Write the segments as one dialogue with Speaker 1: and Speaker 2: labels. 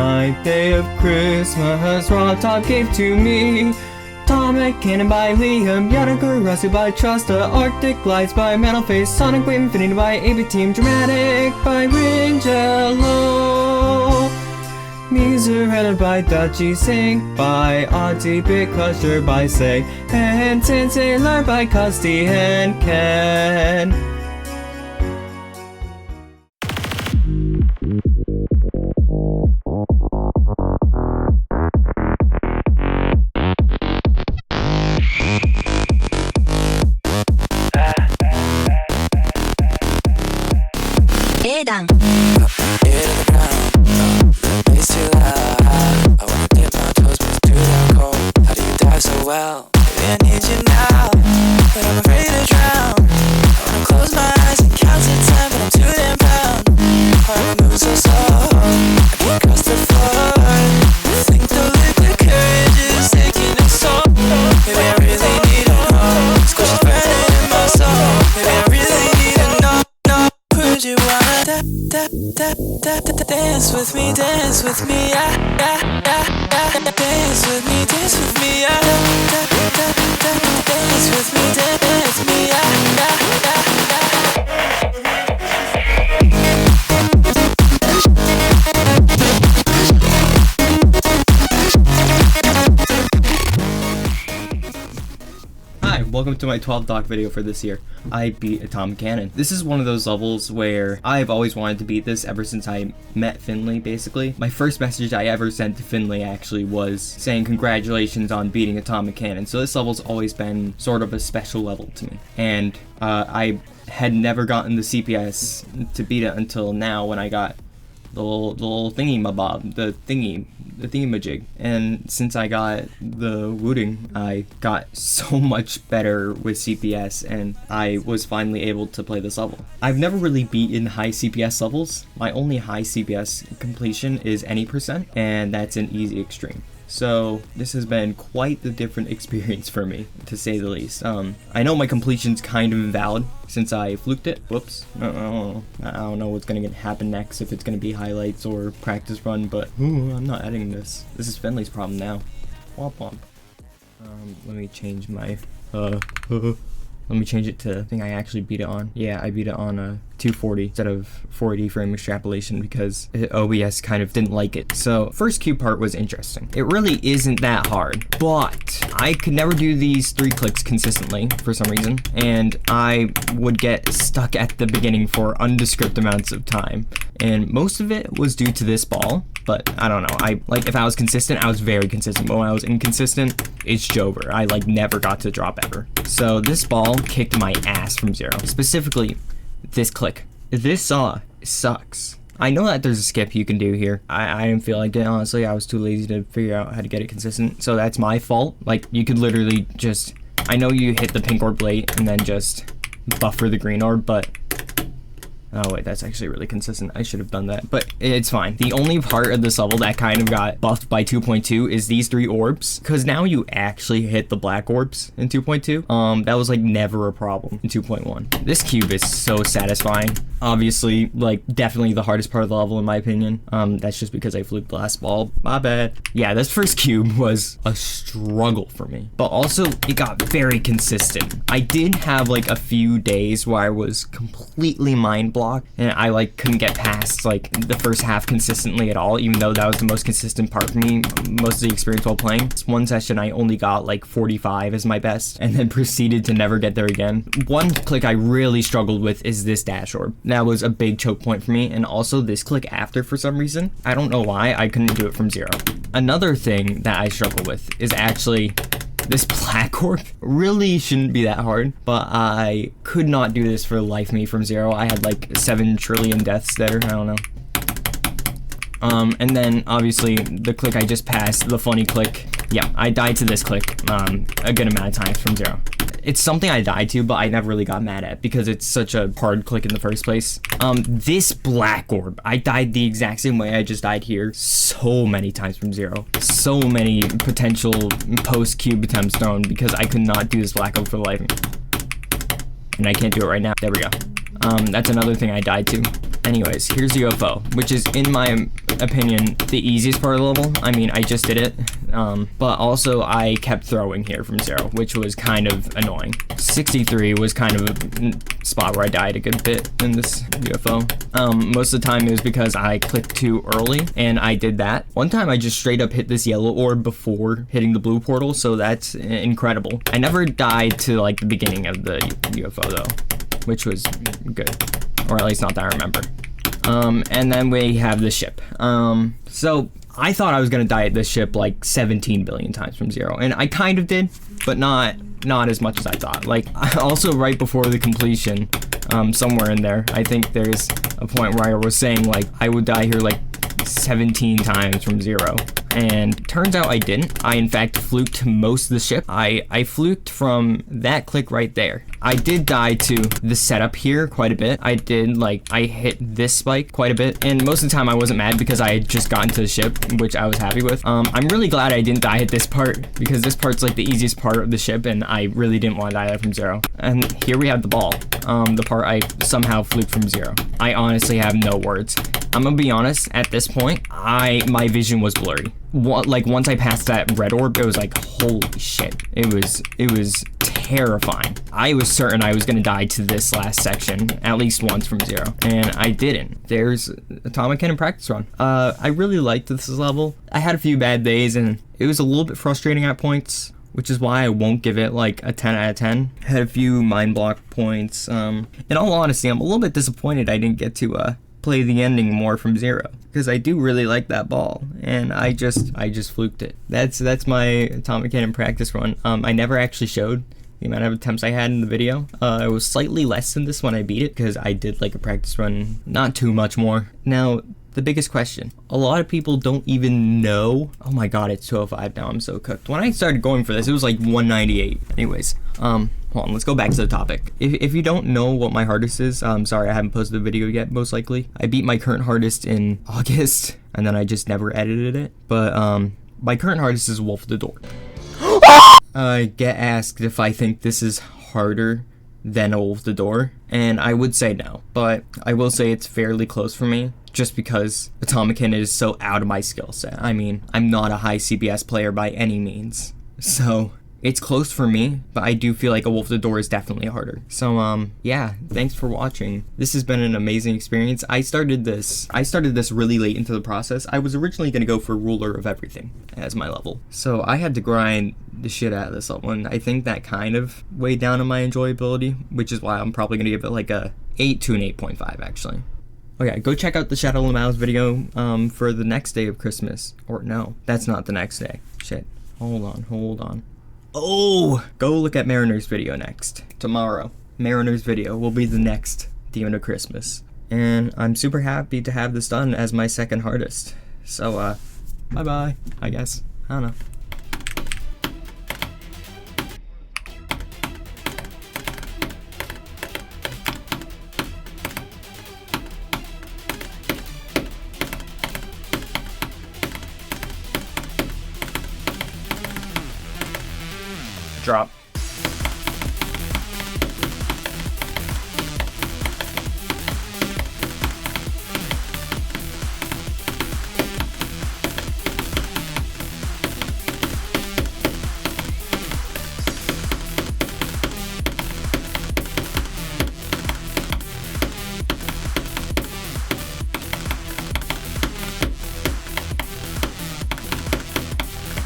Speaker 1: ninth day of Christmas, Rob gave to me. Atomic Cannon by Liam, Yadagarasu by Trusta, Arctic Lights by Metalface, Sonic Wave Infinity by AB Team, Dramatic by Ringelo, Miseretta by Dutchy, Sync by Auntie, Bitcrusher by Say, and Sensei Learn by Custy and Ken.
Speaker 2: Well, baby, I need you now, but I'm afraid to drown. I wanna close my eyes and count to 10, but I'm too damn proud. Heart moves so slow, I can't cross the floor. I think the liquid courage is taking its toll. Maybe I really need to know, squishes burning in my soul. Maybe I really need to know, would you wanna dance with me, dance with me, dance with me, dance with me, dance with me, dance with me,
Speaker 1: Hi, welcome to my 12 doc video for this year. I beat Atomic Cannon. This is one of those levels where I've always wanted to beat this ever since I met Finley, basically. My first message I ever sent to Finley actually was saying congratulations on beating Atomic Cannon. So this level's always been sort of a special level to me. And I had never gotten the CPS to beat it until now when I got the little thingy-mabob, the thingy-majig. And since I got the Wooting, I got so much better with CPS, and I was finally able to play this level. I've never really beaten high CPS levels. My only high CPS completion is any %, and that's an easy extreme. So this has been quite the different experience for me, to say the least. I know my completion's kind of invalid since I fluked it. Whoops. I don't know what's gonna happen next, if it's gonna be highlights or practice run, but I'm not editing this. This is Finley's problem now. Womp womp. Let me change my let me change it to the thing I actually beat it on. Yeah, I beat it on a 240 instead of 480 frame extrapolation because OBS kind of didn't like it. So first cube part was interesting. It really isn't that hard, but I could never do these 3 clicks consistently for some reason, and I would get stuck at the beginning for undescript amounts of time. And most of it was due to this ball, but I don't know. If I was consistent, I was very consistent, but when I was inconsistent, it's Jover. I never got to drop ever. So this ball kicked my ass from 0. Specifically, this click. This saw sucks. I know that there's a skip you can do here. I didn't feel like it, honestly. I was too lazy to figure out how to get it consistent, so that's my fault. You could literally just, I know you hit the pink orb late and then just buffer the green orb, but oh wait, that's actually really consistent. I should have done that, but it's fine. The only part of this level that kind of got buffed by 2.2 is these 3 orbs, because now you actually hit the black orbs in 2.2. That was never a problem in 2.1. This cube is so satisfying. Obviously, definitely the hardest part of the level in my opinion. That's just because I fluked the last ball. My bad. Yeah, this first cube was a struggle for me, but also it got very consistent. I did have a few days where I was completely mind blocked and I couldn't get past the first half consistently at all, even though that was the most consistent part for me most of the experience while playing. This one session I only got 45 as my best and then proceeded to never get there again. One click I really struggled with is this dash orb. That was a big choke point for me, and also this click after for some reason. I don't know why I couldn't do it from 0. Another thing that I struggle with is actually this black orb. Really shouldn't be that hard, but I could not do this for the life of me from 0. I had 7 trillion deaths there, I don't know. And then obviously the click I just passed, the funny click. Yeah, I died to this click a good amount of times from 0. It's something I died to, but I never really got mad at because it's such a hard click in the first place. This black orb, I died the exact same way I just died here so many times from 0. So many potential post-cube attempts thrown because I could not do this black orb for the life of me. And I can't do it right now. There we go. That's another thing I died to. Anyways, here's the UFO, which is, in my opinion, the easiest part of the level. I mean, I just did it, but also I kept throwing here from 0, which was kind of annoying. 63 was kind of a spot where I died a good bit in this UFO. Most of the time it was because I clicked too early, and I did that. One time I just straight up hit this yellow orb before hitting the blue portal, so that's incredible. I never died to like the beginning of the UFO though, which was good. Or at least not that I remember. And then we have the ship. So I thought I was gonna die at this ship like 17 billion times from 0, and I kind of did, but not as much as I thought. Like, also right before the completion, somewhere in there, I think there's a point where I was saying like I would die here like 17 times from 0, and turns out I didn't. I in fact fluked most of the ship. I fluked from that click right there. I did die to the setup here quite a bit. I hit this spike quite a bit, and most of the time I wasn't mad because I had just gotten to the ship, which I was happy with. I'm really glad I didn't die at this part, because this part's like the easiest part of the ship, and I really didn't want to die there from 0. And here we have the ball, the part I somehow fluked from 0. I honestly have no words. I'm gonna be honest, at this point, my vision was blurry. Like, once I passed that red orb, it was like, holy shit. It was terrifying. I was certain I was gonna die to this last section at least once from 0, and I didn't. There's Atomic Cannon practice run. I really liked this level. I had a few bad days, and it was a little bit frustrating at points, which is why I won't give it like a 10 out of 10. Had a few mind block points. In all honesty, I'm a little bit disappointed I didn't get to play the ending more from 0, because I do really like that ball, and I just fluked it. That's my Atomic Cannon practice run. I never actually showed the amount of attempts I had in the video. It was slightly less than this when I beat it, because I did like a practice run, not too much more. Now, the biggest question. A lot of people don't even know. Oh my god, it's 205 now, I'm so cooked. When I started going for this, it was like 198. Anyways, hold on, let's go back to the topic. If you don't know what my hardest is, sorry, I haven't posted the video yet, most likely. I beat my current hardest in August, and then I just never edited it. But, my current hardest is Wolf of the Door. I get asked if I think this is harder than Wolf of the Door, and I would say no, but I will say it's fairly close for me, just because Atomic Cannon is so out of my skill set. I mean, I'm not a high CPS player by any means, so it's close for me, but I do feel like a Wolf of the Door is definitely harder. So, yeah, thanks for watching. This has been an amazing experience. I started this really late into the process. I was originally gonna go for Ruler of Everything as my level. So I had to grind the shit out of this level, and I think that kind of weighed down on my enjoyability, which is why I'm probably gonna give it like a 8 to an 8.5 actually. Oh yeah, go check out the Shadow of the Mouse video for the next day of Christmas. Or no, that's not the next day. Shit, hold on. Oh, go look at Mariner's video next. Tomorrow, Mariner's video will be the next Demon of Christmas. And I'm super happy to have this done as my second hardest. So, bye-bye, I guess. I don't know. Drop.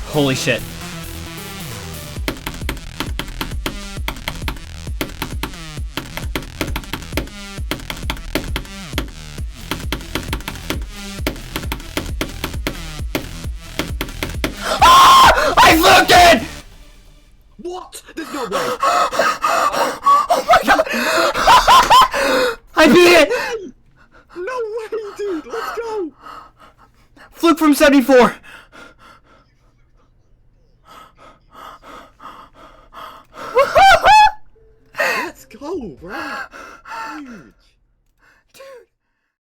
Speaker 1: Holy shit. I flipped it!
Speaker 3: What? There's no way.
Speaker 1: Oh my god! I beat it!
Speaker 3: No way, dude. Let's go.
Speaker 1: Flip from 74.